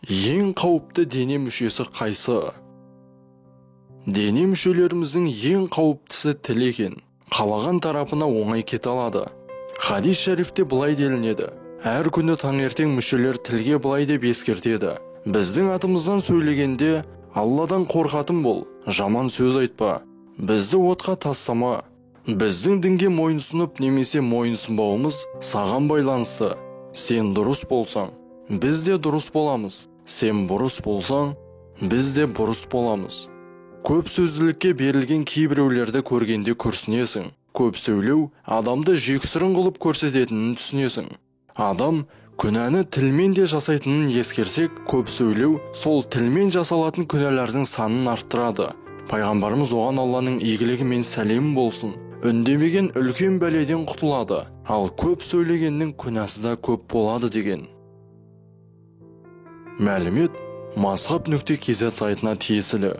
Ең қауіпті дене мүшесі қайсы? Дене мүшелеріміздің ең қауіптісі тіл екен. Қалаған тарапына оңай кете алады. Хадис шәрифте былай делінеді: әр күні таңертең мүшелер тілге былай деп ескертеді: біздің атымыздан сөйлегенде Алладан қорқатын бол, жаман сөз айтпа, бізді отқа тастама. Біздің дінге мойынсұнып немесе мойынсұнбауымыз саған байланысты. Сен дұрыс болсаң, біз де дұрыс боламыз. Сен бұрыс болсаң, біз де бұрыс боламыз. Көп сөзділікке берілген кейбіреулерді көргенде күрсінесің. Көп сөйлеу адамды жексұрын қылып көрсететінін түсінесің. Адам күнәні тілмен де жасайтынын ескерсек, көп сөйлеу сол тілмен жасалатын күнәлардың санын арттырады. Пайғамбарымыз оған Алланың игілігі мен сәлемі болсын, үндемеген үлкен бәледен құтылады, ал көп сөйлегеннің күнәсі да көп болады деген. Мәлімет Mazhab.kz сайтына тиесілі.